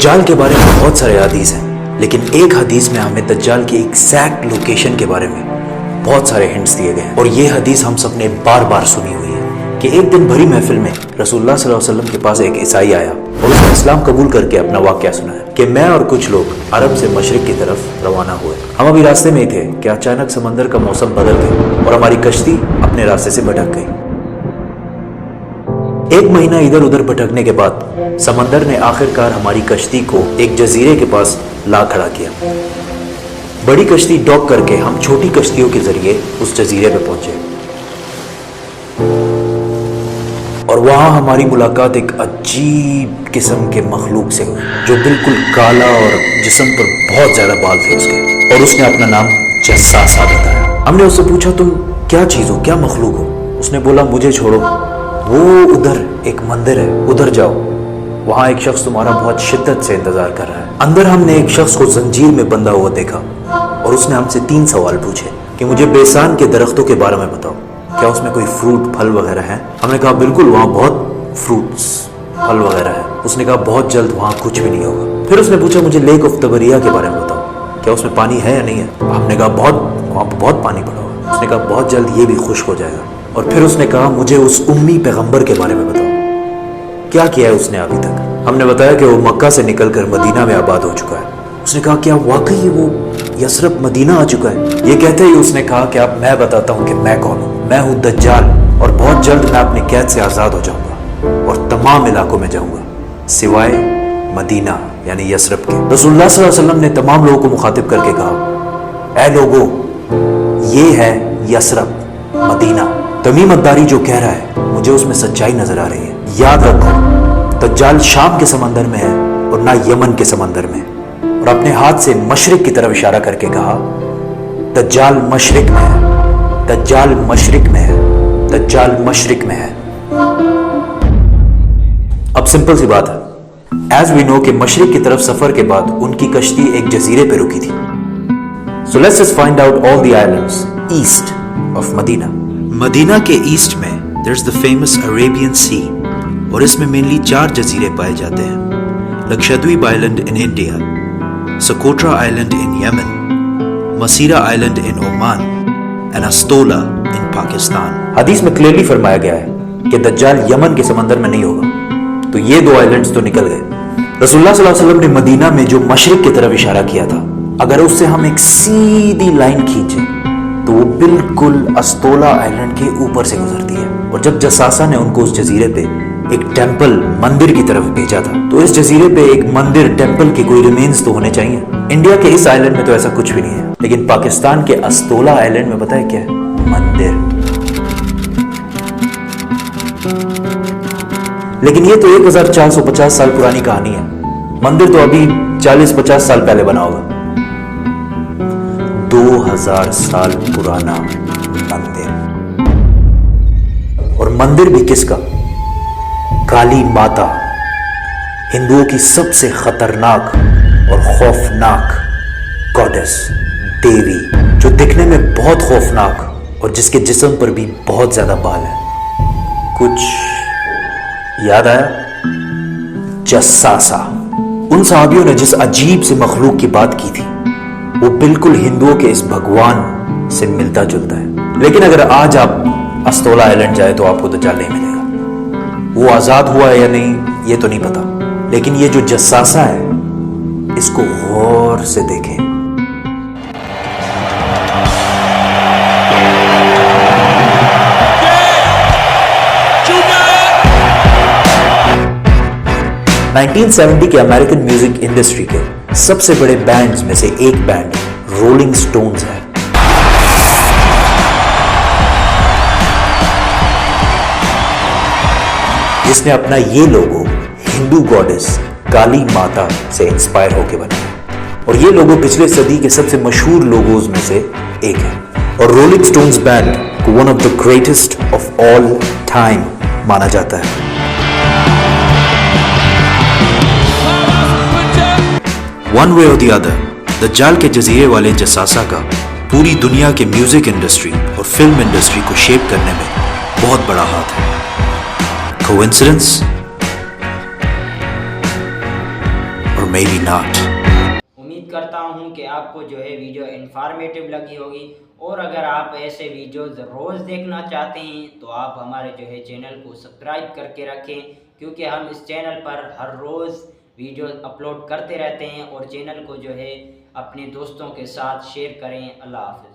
दज्जाल के बारे में बहुत सारे हदीस हैं, लेकिन एक हदीस में हमें दज्जाल की एग्जैक्ट लोकेशन के बारे में बहुत सारे हिंट्स दिए गए हैं। और ये हदीस हम सब ने बार बार सुनी हुई है कि एक दिन भरी महफिल में रसूलुल्लाह सल्लल्लाहु अलैहि वसल्लम के पास एक ईसाई आया और उसने इस्लाम कबूल करके अपना वाक़या सुनाया कि मैं और कुछ लोग अरब से मशरिक की तरफ रवाना हुए। हम अभी रास्ते में ही थे कि अचानक समंदर का मौसम बदल गया और हमारी कश्ती अपने रास्ते से भटक गई। एक महीना इधर उधर भटकने के बाद समंदर ने आखिरकार हमारी कश्ती को एक जजीरे के पास ला खड़ा किया। बड़ी कश्ती डॉक करके हम छोटी कश्तियों के जरिए उस जजीरे पे पहुंचे और वहां हमारी मुलाकात एक अजीब किस्म के मखलूक से हुई जो बिल्कुल काला और जिस्म पर बहुत ज्यादा बाल थे उसके, और उसने अपना नाम जस्सासा बताया। हमने उससे पूछा तुम क्या चीज हो, क्या मखलूक हो? उसने बोला मुझे छोड़ो, वो उधर एक मंदिर है, उधर जाओ, वहां एक शख्स तुम्हारा बहुत शिद्दत से इंतजार कर रहा है। अंदर हमने एक शख्स को जंजीर में बंधा हुआ देखा और उसने हमसे 3 सवाल पूछे कि मुझे बेसान के दरख्तों के बारे में बताओ, क्या उसमें कोई फ्रूट फल वगैरह है? हमने कहा बिल्कुल, वहाँ बहुत फ्रूट्स फल वगैरह है। उसने कहा बहुत जल्द वहाँ कुछ भी नहीं होगा। फिर उसने पूछा मुझे लेक ऑफ तबरिया के बारे में बताओ, क्या उसमें पानी है या नहीं है? हमने कहा वहाँ बहुत पानी पड़ा हुआ। उसने कहा बहुत जल्द ये भी खुश्क हो जाएगा। और फिर उसने कहा मुझे उस उम्मी पैगंबर के बारे में बताओ, क्या किया है उसने अभी तक? हमने बताया कि वो मक्का से निकलकर मदीना में आबाद हो चुका है। उसने कहा क्या वाकई वो यसरब मदीना आ चुका है? ये कहते ही उसने कहा कि अब मैं बताता हूँ कि मैं कौन हूँ। मैं हूँ दज्जाल और बहुत जल्द मैं अपनी कैद से आज़ाद हो जाऊंगा और तमाम इलाकों में जाऊंगा सिवाय मदीना यानी यसरब के। रसूलुल्लाह सल्लल्लाहु अलैहि वसल्लम ने तमाम लोगों को मुखातिब करके कहा, ऐ लोगों, ये है यसरब मदीना। तमीम अद्दारी जो कह रहा है मुझे उसमें सच्चाई नजर आ रही है। याद रखो दज्जाल शाम के समंदर में है और ना यमन के समंदर में। और अपने हाथ से मशरिक की तरफ इशारा करके कहा दज्जाल मशरिक में है, दज्जाल मशरिक में है, दज्जाल मशरिक में है। अब सिंपल सी बात है, एज वी नो कि मशरिक की तरफ सफर के बाद उनकी कश्ती एक जजीरे पे रुकी थी। So let's just find out all the islands east of Medina. Medina के ईस्ट में there is the famous Arabian sea और इसमें मेनली 4 जजीरे पाए जाते हैं। Lakshadweep island in India, Socotra island in Yemen, Masirah island in Oman and Astola in Pakistan. हदीस में क्लियरली फरमाया गया है कि दज्जाल यमन के समंदर में नहीं होगा, तो ये 2 आइलैंड्स तो निकल गए। रसूलुल्लाह सल्लल्लाहु अलैहि वसल्लम ने मदीना में जो मशरिक की तरफ इशारा किया था, अगर उससे हम एक सीधी लाइन खींचे तो वो बिल्कुल अस्तोला आइलैंड के ऊपर से गुजरती है। और जब जसासा ने उनको उस जजीरे पे एक टेंपल मंदिर की तरफ भेजा था, तो इस जजीरे पे एक मंदिर टेंपल के कोई रिमेन्स तो होने चाहिए। इंडिया के इस आइलैंड में तो ऐसा कुछ भी नहीं है, लेकिन पाकिस्तान के अस्तोला आइलैंड में पता है क्या है? मंदिर। लेकिन ये तो 1450 साल पुरानी कहानी है। मंदिर तो अभी 40-50 साल पहले बना होगा। 2000 साल पुराना मंदिर, और मंदिर भी किसका? काली माता, हिंदुओं की सबसे खतरनाक और खौफनाक गॉडेस, देवी, जो दिखने में बहुत खौफनाक और जिसके जिस्म पर भी बहुत ज्यादा बाल है। कुछ याद आया? जस्सासा। उन सहाबियों ने जिस अजीब से मखलूक की बात की थी वो बिल्कुल हिंदुओं के इस भगवान से मिलता जुलता है। लेकिन अगर आज आप अस्तोला आइलैंड जाए तो आपको दज्जाल नहीं मिलेगा। वो आजाद हुआ है या नहीं ये तो नहीं पता, लेकिन ये जो जस्सासा है इसको गौर से देखें। नाइनटीन 1970 के अमेरिकन म्यूजिक इंडस्ट्री के सबसे बड़े बैंड्स में से एक बैंड रोलिंग स्टोन्स है। जिसने अपना ये लोगो हिंदू गॉडेस काली माता से इंस्पायर होकर बनाया, और ये लोगो पिछले सदी के सबसे मशहूर लोगोज में से एक है। और रोलिंग स्टोन्स बैंड को one of the greatest of all time माना जाता है। वन वे और द अदर, दज्जाल के जजीरे वाले जसासा का पूरी दुनिया के म्यूजिक इंडस्ट्री और फिल्म इंडस्ट्री को शेप करने में बहुत बड़ा हाथ है। कोइंसिडेंस और maybe not. امید کرتا ہوں کہ آپ کو جو ہے ویڈیو انفارمیٹیو لگی ہوگی، اور اگر آپ ایسے ویڈیوز روز دیکھنا چاہتے ہیں تو آپ ہمارے جو ہے چینل کو سبسکرائب کر کے رکھیں، کیونکہ ہم اس چینل پر ہر روز ویڈیو اپلوڈ کرتے رہتے ہیں، اور چینل کو جو ہے اپنے دوستوں کے ساتھ شیئر کریں۔ اللہ حافظ۔